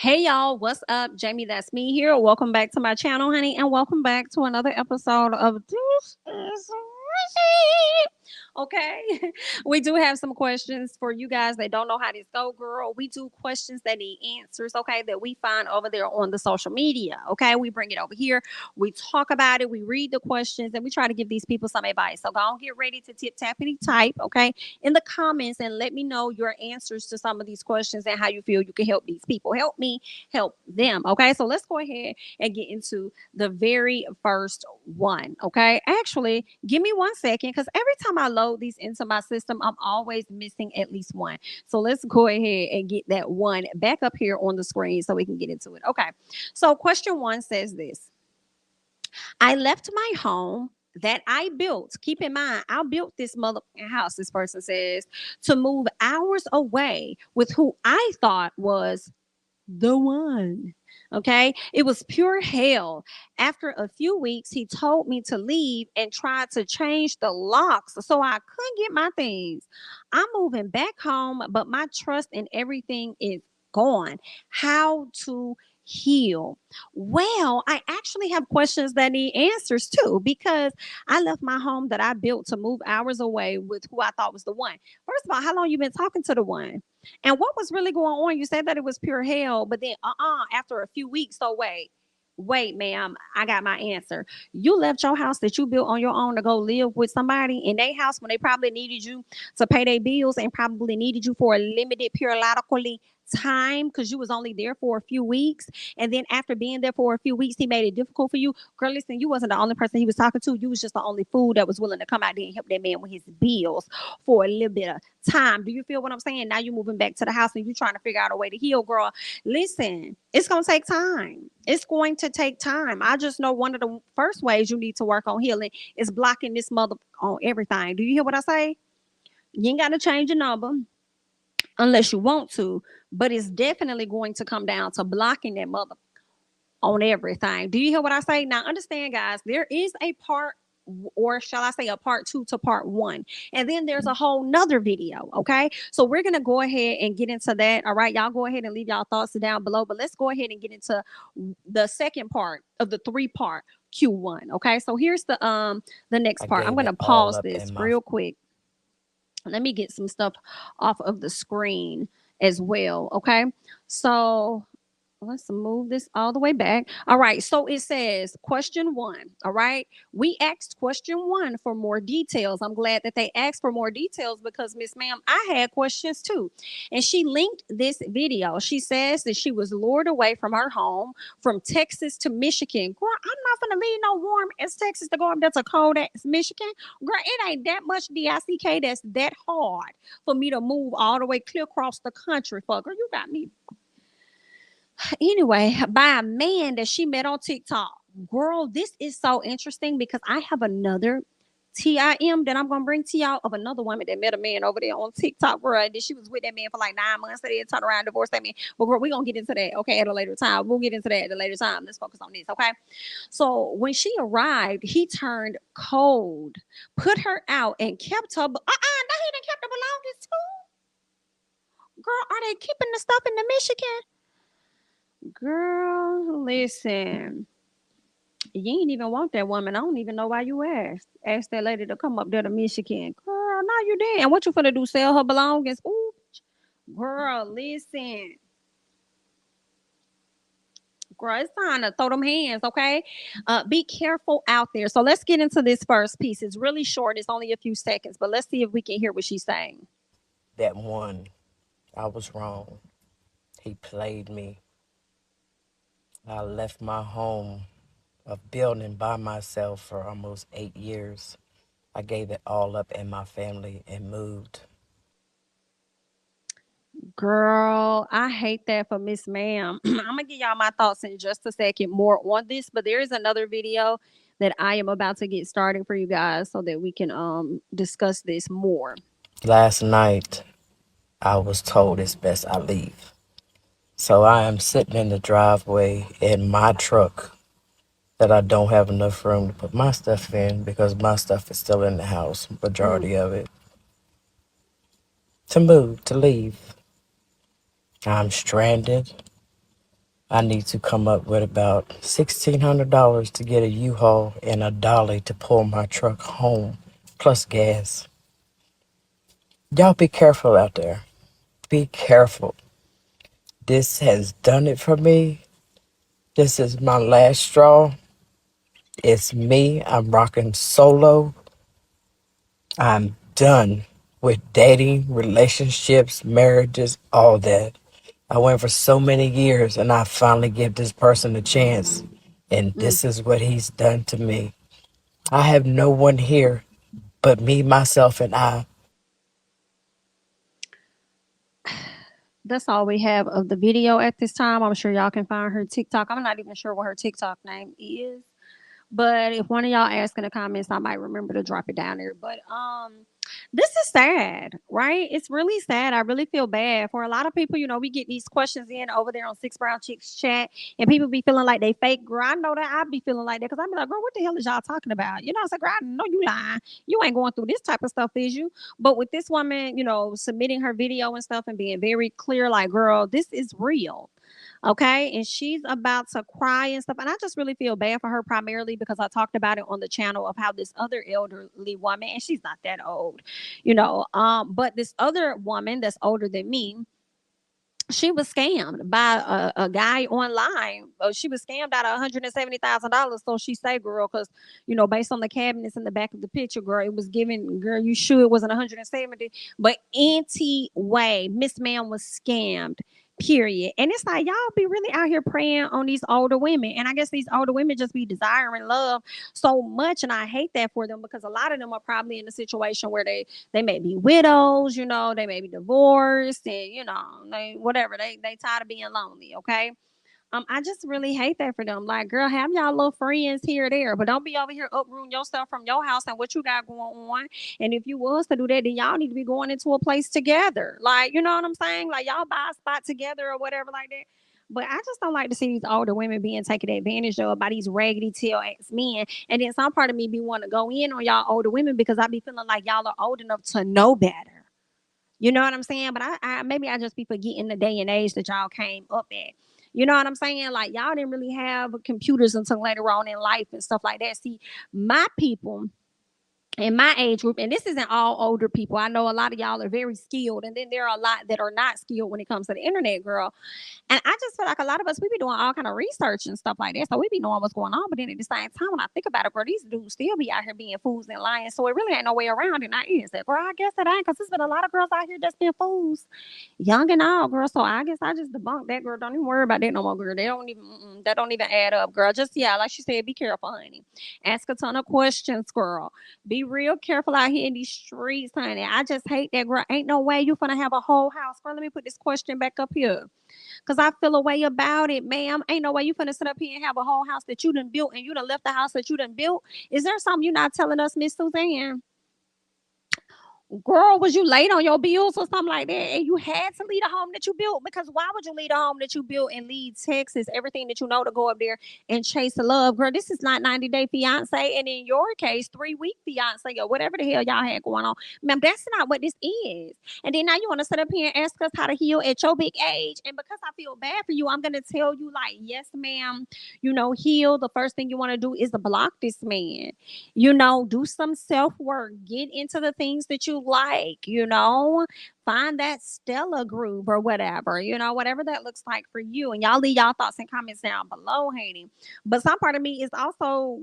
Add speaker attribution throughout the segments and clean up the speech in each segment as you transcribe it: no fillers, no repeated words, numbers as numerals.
Speaker 1: Hey y'all, what's up? Jamie, that's me here. Welcome back to my channel, honey, and welcome back to another episode of This Is Rishy. Okay, we do have some questions for you guys that don't know how this go, girl. We do questions that need answers, okay, that we find over there on the social media. Okay, we bring it over here, we talk about it, we read the questions, and we try to give these people some advice. So go on, get ready to tip tappity type, okay, in the comments and let me know your answers to some of these questions and how you feel you can help these people. Help me help them. Okay, so let's go ahead and get into the very first one. Okay, actually, give me 1 second because every time I load these into my system, I'm always missing at least one. So let's go ahead and get that one back up here on the screen so we can get into it. Okay, so question one says this: I left my home that I built. Keep in mind, I built this motherfucking house, this person says, to move hours away with who I thought was the one. Okay. It was pure hell. After a few weeks, he told me to leave and tried to change the locks so I couldn't get my things. I'm moving back home, but my trust and everything is gone. How to heal? Well, I actually have questions that need answers too, because I left my home that I built to move hours away with who I thought was the one. First of all, how long you been talking to the one? And what was really going on? You said that it was pure hell, but then after a few weeks, so wait, ma'am, I got my answer. You left your house that you built on your own to go live with somebody in their house when they probably needed you to pay their bills and probably needed you for a limited periodically time because you was only there for a few weeks. And then after being there for a few weeks, he made it difficult for you. Girl, listen, you wasn't the only person he was talking to. You was just the only fool that was willing to come out there and help that man with his bills for a little bit of time. Do you feel what I'm saying? Now you're moving back to the house and you're trying to figure out a way to heal, girl. Listen, it's going to take time. It's going to take time. I just know one of the first ways you need to work on healing is blocking this mother on everything. Do you hear what I say? You ain't got to change your number unless you want to, but it's definitely going to come down to blocking that mother on everything. Do you hear what I say? Now, understand, guys, there is a part, or shall I say a part two to part one. And then there's a whole nother video. Okay. So we're going to go ahead and get into that. All right. Y'all go ahead and leave y'all thoughts down below. But let's go ahead and get into the second part of the three-part Q1. Okay. So here's the next
Speaker 2: I
Speaker 1: part. I'm
Speaker 2: gave
Speaker 1: going
Speaker 2: it
Speaker 1: to
Speaker 2: all
Speaker 1: pause
Speaker 2: up
Speaker 1: this
Speaker 2: in my
Speaker 1: real quick. Let me get some stuff off of the screen as well. Okay. So let's move this all the way back. All right. So it says question one. All right. We asked question one for more details. I'm glad that they asked for more details because, Miss Ma'am, I had questions too. And she linked this video. She says that she was lured away from her home from Texas to Michigan. Girl, I'm not going to leave no warm as Texas to go up there to cold as Michigan. Girl, it ain't that much DICK that's that hard for me to move all the way clear across the country for. Girl, you got me anyway, by a man that she met on TikTok. Girl, this is so interesting because I have another TIM that I'm gonna bring to y'all of another woman that met a man over there on TikTok, bro. And she was with that man for like 9 months. They didn't turn around, divorce that man. But girl, we're gonna get into that, okay, at a later time. We'll get into that at a later time. Let's focus on this, okay? So when she arrived, he turned cold, put her out, and kept her. Now he done kept her belongings too. Girl, are they keeping the stuff in the Michigan? Girl, listen. You ain't even want that woman. I don't even know why you asked. Asked that lady to come up there to Michigan. Girl, now you did. And what you finna do? Sell her belongings? Ooh, girl, listen. Girl, it's time to throw them hands, okay? Be careful out there. So let's get into this first piece. It's really short. It's only a few seconds, but let's see if we can hear what she's saying.
Speaker 2: that one. I was wrong. He played me. I left my home of building by myself for almost 8 years. I gave it all up in my family and moved.
Speaker 1: Girl, I hate that for Miss Ma'am. I'm gonna give y'all my thoughts in just a second more on this, but there is another video that I am about to get started for you guys so that we can discuss this more.
Speaker 2: Last night, I was told it's best I leave. So I am sitting in the driveway in my truck that I don't have enough room to put my stuff in because my stuff is still in the house,
Speaker 1: Mm.
Speaker 2: majority of it. To move, to leave. I'm stranded. I need to come up with about $1,600 to get a U-Haul and a dolly to pull my truck home, plus gas. Y'all be careful out there. Be careful. This has done it for me. This is my last straw. It's me. I'm rocking solo. I'm done with dating, relationships, marriages, all that. I went for so many years and I finally give this person a chance. And
Speaker 1: Mm.
Speaker 2: this is what he's done to me. I have no one here but me, myself, and I.
Speaker 1: That's all we have of the video at this time. I'm sure y'all can find her TikTok. I'm not even sure what her TikTok name is. But if one of y'all ask in the comments, I might remember to drop it down there. But this is sad, right? It's really sad. I really feel bad for a lot of people. We get these questions in over there on Six Brown Chicks chat, and people be feeling like they fake. Girl, I know that I be feeling like that because I be like, girl, what the hell is y'all talking about? I said, girl, I know you lying. You ain't going through this type of stuff, is you? But with this woman, submitting her video and stuff and being very clear, like, girl, this is real. Okay. And she's about to cry and stuff. And I just really feel bad for her primarily because I talked about it on the channel of how this other elderly woman, and she's not that old, but this other woman that's older than me, she was scammed by a guy online. She was scammed out of $170,000. So she say, girl, because based on the cabinets in the back of the picture, girl, it was given. Girl, you sure it wasn't 170? But anyway, Miss Ma'am was scammed. Period. And it's like y'all be really out here preying on these older women, and I guess these older women just be desiring love so much, and I hate that for them because a lot of them are probably in a situation where they may be widows, they may be divorced, and they whatever they tired of being lonely. Okay. I just really hate that for them. Like, girl, have y'all little friends here or there, but don't be over here uprooting yourself from your house and what you got going on. And if you was to do that, then y'all need to be going into a place together. Like, you know what I'm saying? Like, y'all buy a spot together or whatever like that. But I just don't like to see these older women being taken advantage of by these raggedy tail ass men. And then some part of me be wanting to go in on y'all older women because I be feeling like y'all are old enough to know better. You know what I'm saying? But I maybe I just be forgetting the day and age that y'all came up at. You know what I'm saying? Like y'all didn't really have computers until later on in life and stuff like that. See, my people in my age group, and this isn't all older people. I know a lot of y'all are very skilled, and then there are a lot that are not skilled when it comes to the internet, girl. And I just feel like a lot of us, we be doing all kind of research and stuff like that. So we be knowing what's going on. But then at the same time, when I think about it, girl, these dudes still be out here being fools and lying. So it really ain't no way around it. Now is that, girl? I guess it ain't, because there's been a lot of girls out here that's been fools, young and all, girl. So I guess I just debunked that, girl. Don't even worry about that no more, girl. They don't even that don't even add up, girl. Just yeah, like she said, be careful, honey. Ask a ton of questions, girl. Be real careful out here in these streets, honey. I just hate that, girl. Ain't no way you gonna have a whole house, girl. Let me put this question back up here. Cause I feel a way about it, ma'am. Ain't no way you finna sit up here and have a whole house that you done built and you done left the house that you done built. Is there something you not telling us, Miss Suzanne? Girl, was you late on your bills or something like that? And you had to leave the home that you built? Because why would you leave the home that you built and leave Texas, everything that you know, to go up there and chase the love? Girl, this is not 90-day fiance. And in your case, 3-week fiance or whatever the hell y'all had going on. Ma'am, that's not what this is. And then now you want to sit up here and ask us how to heal at your big age. And because I feel bad for you, I'm going to tell you, like, yes, ma'am, heal. The first thing you want to do is to block this man. Do some self work, get into the things that you like, find that Stella groove or whatever, whatever that looks like for you. And y'all leave y'all thoughts and comments down below, honey. But some part of me is also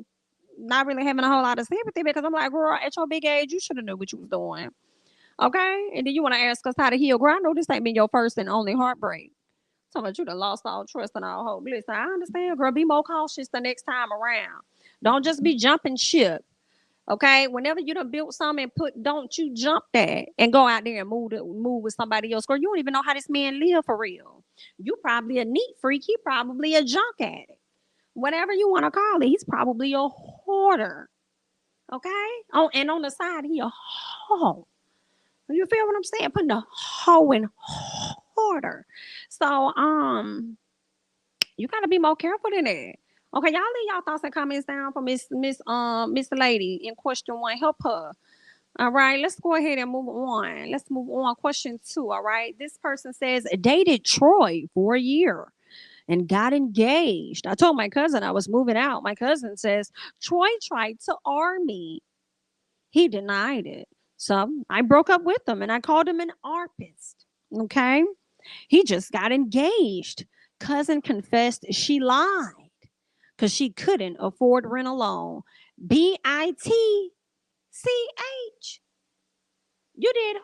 Speaker 1: not really having a whole lot of sympathy because I'm like, girl, at your big age, you should have knew what you was doing. Okay. And then you want to ask us how to heal. Girl, I know this ain't been your first and only heartbreak. Talking about you done lost all trust and all hope. Listen, I understand, girl. Be more cautious the next time around. Don't just be jumping ship. Okay, whenever you done built something and don't you jump that and go out there and move with somebody else. Girl, you don't even know how this man live for real. You probably a neat freak. He probably a junk addict. Whatever you want to call it, he's probably a hoarder. Okay, and on the side, he a hoe. You feel what I'm saying? Putting the hoe in hoarder. So you gotta be more careful than that. Okay, y'all leave y'all thoughts and comments down for Miss Lady in question one. Help her. All right, let's go ahead and move on. Let's move on. Question two. All right. This person says dated Troy for a year. and got engaged. I told my cousin I was moving out. My cousin says, Troy tried to arm me. He denied it. So I broke up with him and I called him an arpist. Okay. He just got engaged. Cousin confessed she lied because she couldn't afford rent alone. BITCH. You did who?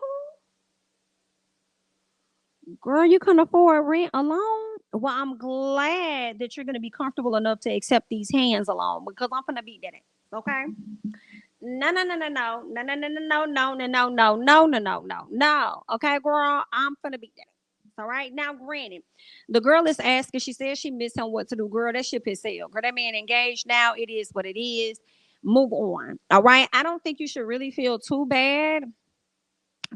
Speaker 1: Girl, you couldn't afford rent alone? Well, I'm glad that you're going to be comfortable enough to accept these hands alone because I'm going to beat that ass. Okay? No, no, no, no, no, no, no, no, no, no, no, no, no, no, no, no, no, no. Okay, girl, I'm gonna beat that. All right. Now, granted, the girl is asking. She says she missed him what to do. Girl, that ship is sailed. Girl, that man engaged now. It is what it is. Move on. All right. I don't think you should really feel too bad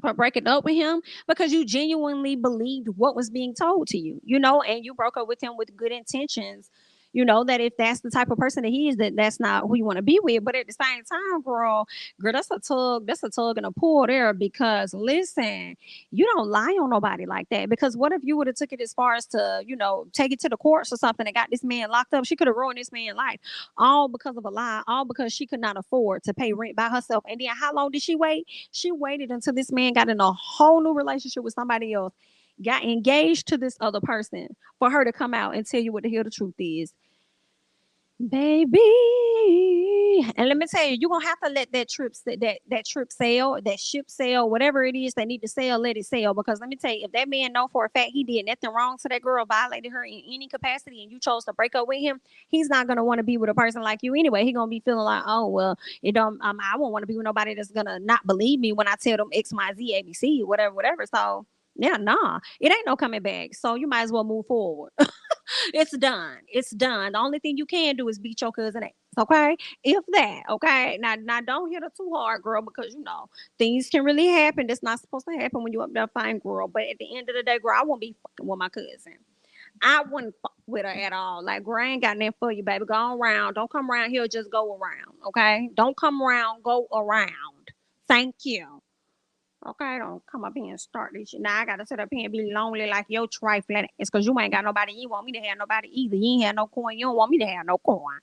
Speaker 1: for breaking up with him because you genuinely believed what was being told to you, and you broke up with him with good intentions. That if that's the type of person that he is, that's not who you want to be with. But at the same time, girl, that's a tug and a pull there because listen, you don't lie on nobody like that. Because what if you would have took it as far as to, take it to the courts or something and got this man locked up? She could have ruined this man's life all because of a lie, all because she could not afford to pay rent by herself. And then how long did she wait? She waited until this man got in a whole new relationship with somebody else, got engaged to this other person for her to come out and tell you what the hell the truth is. Baby, and let me tell you, you're gonna have to let that trip sail, that ship sail, whatever it is they need to sail, let it sail. Because let me tell you, if that man know for a fact he did nothing wrong to that girl, violated her in any capacity, and you chose to break up with him, he's not gonna want to be with a person like you anyway. He gonna be feeling like, oh well, it don't. I won't want to be with nobody that's gonna not believe me when I tell them X, Y, Z, ABC, whatever, whatever. So yeah, nah, it ain't no coming back. So you might as well move forward. It's done. It's done. The only thing you can do is beat your cousin ass. Okay, if that. Okay, now don't hit her too hard, girl, because things can really happen. That's not supposed to happen when you up there fine, girl. But at the end of the day, girl, I won't be fucking with my cousin. I wouldn't fuck with her at all. Like, girl, I ain't got nothing for you, baby. Go around. Don't come around here. Just go around. Okay, don't come around. Go around. Thank you. Okay, don't come up here and start this shit. Now I gotta sit up here and be lonely like your trifling. It's because you ain't got nobody. You want me to have nobody either. You ain't have no coin. You don't want me to have no coin.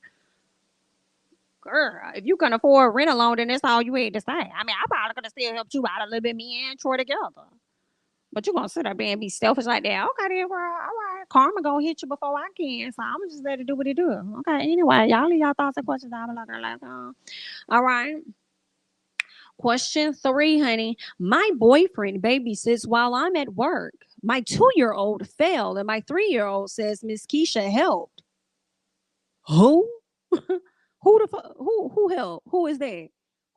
Speaker 1: Girl, if you can afford rent alone, then that's all you had to say. I mean, I probably could have still helped you out a little bit, me and Troy together. But you gonna sit up there and be selfish like that. Okay, then, girl, all right. Karma gonna hit you before I can. So I'm just let it do what it do. Okay, anyway, y'all leave y'all thoughts and questions down below. All right. Question 3, honey. My boyfriend babysits while I'm at work. My 2-year-old fell, and my 3-year-old says Miss Keisha helped. Who? Who helped? Who is that?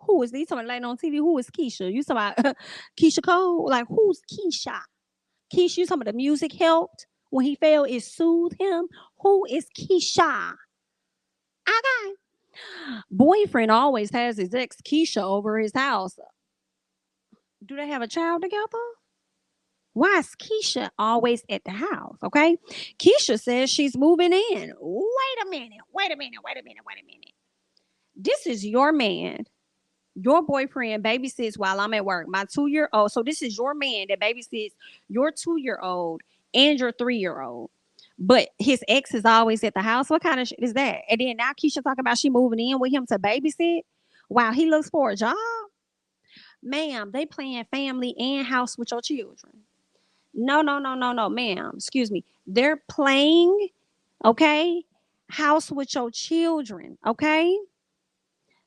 Speaker 1: Who is these? Somebody laying on TV. Who is Keisha? You talking about Keisha Cole? Like who's Keisha? Keisha, you talking about the music helped when he fell? It soothed him. Who is Keisha? Okay. Boyfriend always has his ex Keisha over his house. Do they have a child together? Why is Keisha always at the house? Okay. Keisha says she's moving in. Wait a minute. Wait a minute. Wait a minute. Wait a minute. This is your man. Your boyfriend babysits while I'm at work. My 2-year-old. So this is your man that babysits your 2-year-old and your 3-year-old. But his ex is always at the house. What kind of shit is that? And then now Keisha talking about she moving in with him to babysit while he looks for a job. Ma'am, they playing family and house with your children. No, no, no, no, no, ma'am. Excuse me. They're playing, okay, house with your children, okay?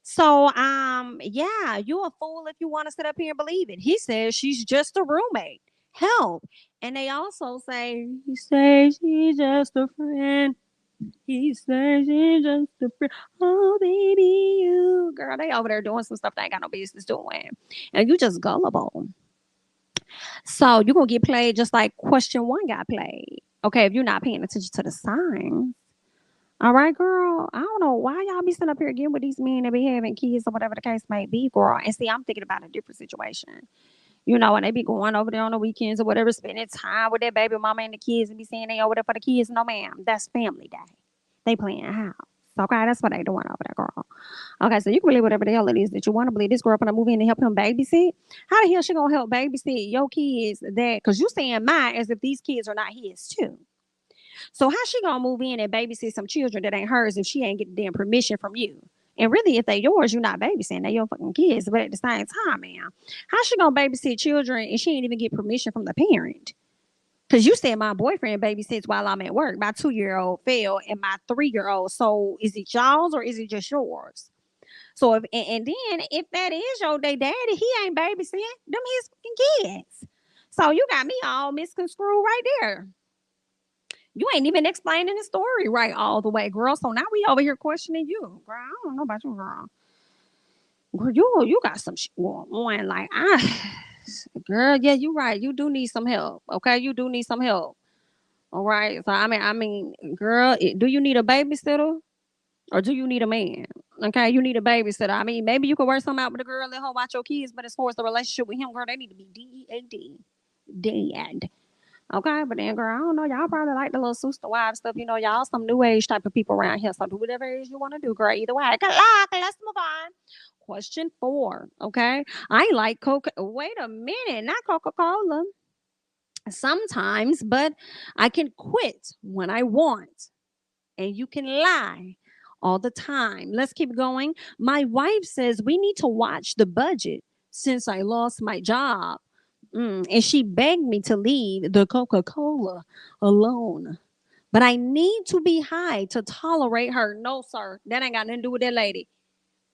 Speaker 1: So, yeah, you a fool if you want to sit up here and believe it. He says she's just a roommate. Help. And they also say, he says she's just a friend. He says she's just a friend. Oh, baby, you. Girl, they over there doing some stuff they ain't got no business doing. And you just gullible. So you're gonna get played just like question 1 got played. Okay, if you're not paying attention to the signs. All right, girl. I don't know why y'all be sitting up here again with these men that be having kids or whatever the case may be, girl. And see, I'm thinking about a different situation. And they be going over there on the weekends or whatever, spending time with their baby mama and the kids and be saying they over there for the kids. No, ma'am. That's family day. They playing house. Okay, that's what they doing over there, girl. Okay, so you can believe whatever the hell it is that you want to believe. This girl gonna move in and help him babysit. How the hell she gonna help babysit your kids? That because you saying mine as if these kids are not his too. So how she gonna move in and babysit some children that ain't hers if she ain't get the damn permission from you? And really, if they yours, you're not babysitting. They your fucking kids. But at the same time, man, how she gonna babysit children and she ain't even get permission from the parent? Because you said my boyfriend babysits while I'm at work. My 2 year old fell and my 3 year old. So is it y'all's or is it just yours? So if and then if that is your day daddy, he ain't babysitting them his fucking kids. So you got me all misconstrued right there. You ain't even explaining the story right all the way, girl. So now we over here questioning you, girl. I don't know about you, girl. Girl, you got some shit going on. Like girl, yeah, you right. You do need some help. Okay, you do need some help. All right. So I mean, girl, do you need a babysitter or do you need a man? Okay, you need a babysitter. I mean, maybe you could work something out with the girl, let her watch your kids. But as far as the relationship with him, girl, they need to be DAD, dead. Okay, but then, girl, I don't know. Y'all probably like the little sister wife stuff. You know, y'all some new age type of people around here. So do whatever it is you want to do, girl. Either way. Good luck. Let's move on. Question 4. Okay, I like Coca. Wait a minute, not Coca Cola. Sometimes, but I can quit when I want, and you can lie all the time. Let's keep going. My wife says we need to watch the budget since I lost my job. And she begged me to leave the Coca Cola alone. But I need to be high to tolerate her. No, sir. That ain't got nothing to do with that lady.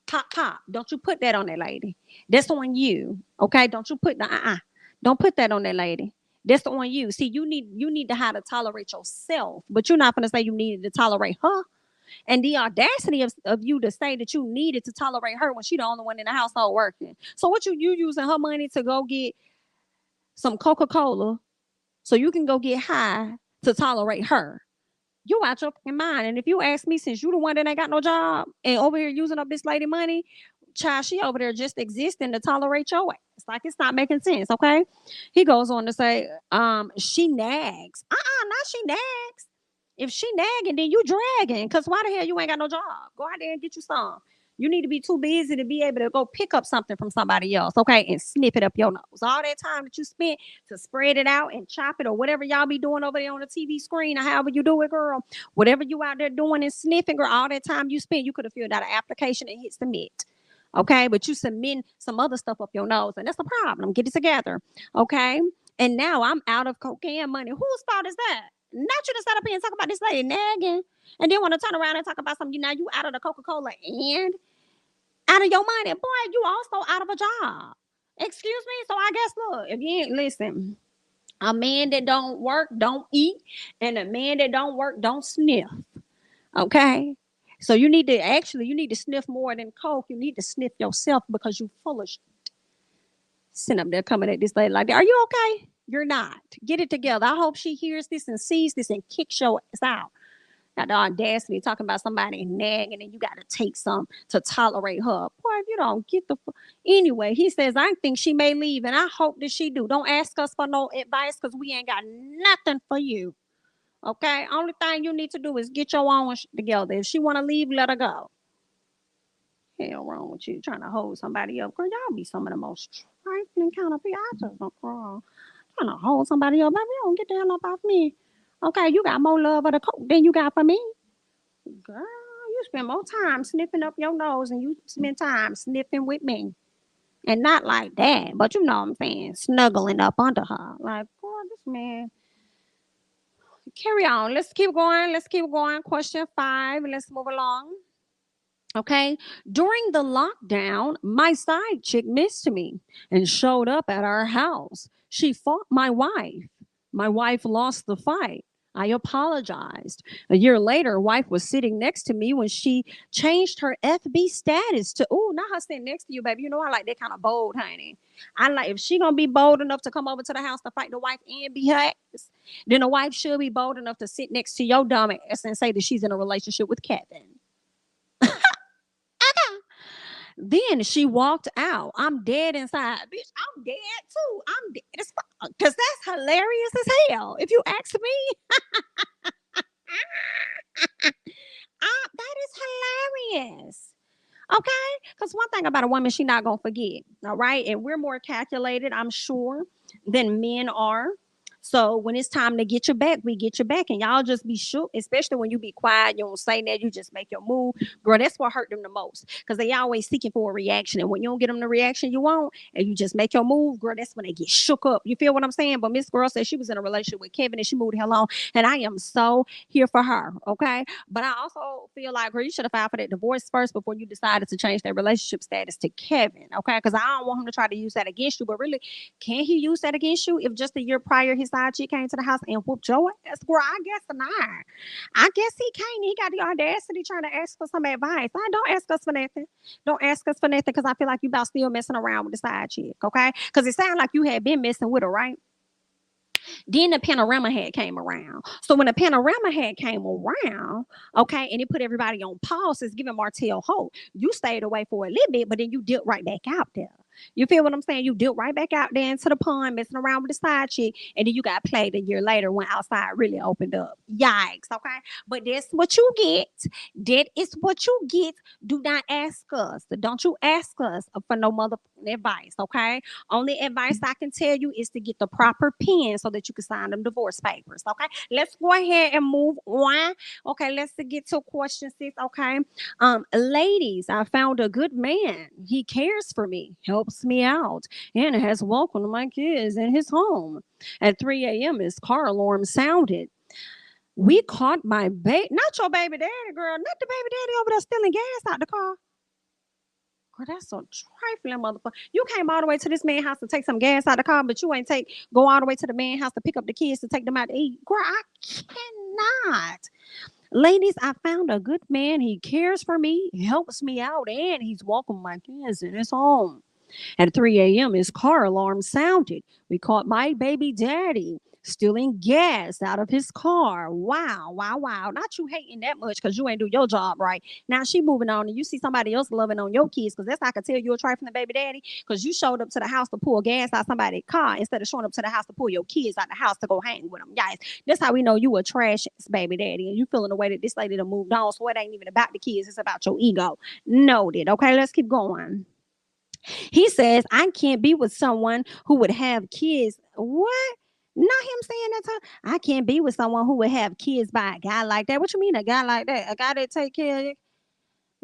Speaker 1: Pop, pop. Don't you put that on that lady. That's on you. Okay? Don't you put the Don't put that on that lady. That's on you. See, you need to how to tolerate yourself, but you're not gonna say you needed to tolerate her. And the audacity of you to say that you needed to tolerate her when she the only one in the household working. So what you using her money to go get some Coca-Cola so you can go get high to tolerate her. You out your fucking mind. And if you ask me, since you the one that ain't got no job and over here using up this lady money, child, she over there just existing to tolerate your ass. Like it's not making sense, okay? He goes on to say, she nags. Not she nags. If she nagging, then you dragging. Cause why the hell you ain't got no job? Go out there and get you some. You need to be too busy to be able to go pick up something from somebody else, okay, and sniff it up your nose. All that time that you spent to spread it out and chop it or whatever y'all be doing over there on the TV screen or however you do it, girl. Whatever you out there doing and sniffing, girl, all that time you spent, you could have filled out an application and hit submit. Okay, but you submit some other stuff up your nose, and that's a problem. Get it together. Okay. And now I'm out of cocaine money. Whose fault is that? Not you to sit up here and talk about this lady nagging and then want to turn around and talk about something. Now you out of the Coca-Cola and out of your money. Boy, you also out of a job. Excuse me? So I guess, look, if you ain't, listen, a man that don't work don't eat, and a man that don't work don't sniff. Okay? So you need to sniff more than coke. You need to sniff yourself because you full of sitting up there coming at this lady like that. Are you okay? You're not. Get it together. I hope she hears this and sees this and kicks your ass out. Got the audacity talking about somebody nagging and you got to take some to tolerate her. Boy, if you don't get anyway, he says, I think she may leave and I hope that she do. Don't ask us for no advice because we ain't got nothing for you. Okay? Only thing you need to do is get your own together. If she want to leave, let her go. Hell wrong with you trying to hold somebody up. Girl, y'all be some of the most trifling kind of people. I just don't crawl. Trying to hold somebody up. Baby, don't get the hell up off me. Okay, you got more love of the coke than you got for me. Girl, you spend more time sniffing up your nose and you spend time sniffing with me. And not like that, but you know what I'm saying, snuggling up under her. Like, boy, this man. Carry on. Let's keep going. Let's keep going. Question 5. Let's move along. Okay. During the lockdown, my side chick missed me and showed up at our house. She fought my wife. My wife lost the fight. I apologized. A year later, wife was sitting next to me when she changed her FB status to, oh, not her sitting next to you, baby. You know, I like that kind of bold, honey. I like if she gonna be bold enough to come over to the house to fight the wife and be her ass, then the wife should be bold enough to sit next to your dumb ass and say that she's in a relationship with Kevin. Then she walked out. I'm dead inside. Bitch, I'm dead too. I'm dead as fuck. Because that's hilarious as hell. If you ask me, that is hilarious. Okay? Because one thing about a woman, she not going to forget. All right? And we're more calculated, I'm sure, than men are. So when it's time to get you back, we get you back, and y'all just be shook, especially when you be quiet, you don't say that, you just make your move. Girl, that's what hurt them the most, because they always seeking for a reaction, and when you don't get them the reaction you want, and you just make your move, girl, that's when they get shook up. You feel what I'm saying? But Miss Girl said she was in a relationship with Kevin and she moved the hell on, and I am so here for her, okay? But I also feel like, girl, you should have filed for that divorce first before you decided to change their relationship status to Kevin, okay? Because I don't want him to try to use that against you, but really, can he use that against you if just a year prior his side chick came to the house and whooped your ass? Girl, I guess not. I guess he can't. He got the audacity trying to ask for some advice. I don't ask us for nothing. Don't ask us for nothing, because I feel like you about still messing around with the side chick, okay? Because it sounds like you had been messing with her, right? Then the panorama had came around. So when the panorama had came around, okay, and it put everybody on pause, it's giving Martell hope. You stayed away for a little bit, but then you dipped right back out there. You feel what I'm saying? You dipped right back out there into the pond, messing around with the side chick, and then you got played a year later when outside really opened up. Yikes, okay? But that's what you get. That is what you get. Do not ask us. Don't you ask us for no motherfucking advice, okay? Only advice I can tell you is to get the proper pen so that you can sign them divorce papers, okay? Let's go ahead and move on. Okay, let's get to question 6, okay? Ladies, I found a good man. He cares for me, helps me out, and has welcomed my kids in his home. At 3 a.m., his car alarm sounded. We caught my baby, not your baby daddy, girl, not the baby daddy over there stealing gas out the car. Girl, that's so trifling, motherfucker. You came all the way to this man's house to take some gas out of the car, but you ain't go all the way to the man's house to pick up the kids to take them out to eat. Girl, I cannot. Ladies, I found a good man. He cares for me, helps me out, and he's welcomed my kids in his home. At 3 a.m., his car alarm sounded. We caught my baby daddy stealing gas out of his car. Wow, wow, wow. Not you hating that much because you ain't do your job right. Now she moving on and you see somebody else loving on your kids, because that's how I can tell you a trifling baby daddy, because you showed up to the house to pull gas out somebody's car instead of showing up to the house to pull your kids out the house to go hang with them. Guys, that's how we know you a trash baby daddy and you feeling the way that this lady done moved on. So it ain't even about the kids, it's about your ego. Noted. Okay, let's keep going. He says, I can't be with someone who would have kids. What? Not him saying that to I can't be with someone who would have kids by a guy like that. What you mean, a guy like that? A guy that take care of you?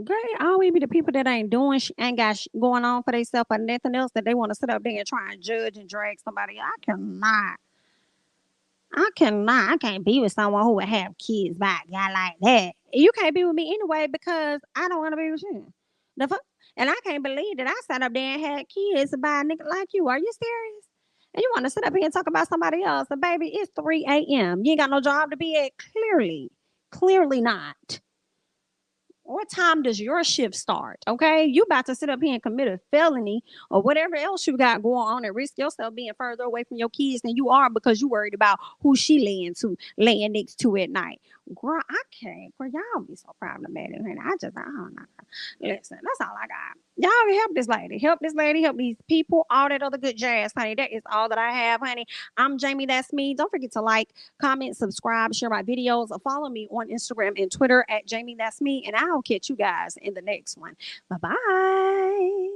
Speaker 1: Girl, always be the people that ain't doing, ain't got going on for themselves or nothing else, that they want to sit up there and try and judge and drag somebody. I cannot. I cannot. I can't be with someone who would have kids by a guy like that. You can't be with me anyway because I don't want to be with you. The fuck? And I can't believe that I sat up there and had kids by a nigga like you. Are you serious? And you want to sit up here and talk about somebody else? And baby, it's 3 a.m. You ain't got no job to be at. Clearly. Clearly not. What time does your shift start? Okay, you about to sit up here and commit a felony or whatever else you got going on and risk yourself being further away from your kids than you are because you worried about who she laying next to at night. Girl, I can't. Girl, y'all be so problematic, honey. I don't know. Listen, that's all I got. Y'all help this lady. Help this lady. Help these people. All that other good jazz, honey. That is all that I have, honey. I'm Jamie. That's me. Don't forget to like, comment, subscribe, share my videos, or follow me on Instagram and Twitter at Jamie. That's me. And I'll catch you guys in the next one. Bye bye.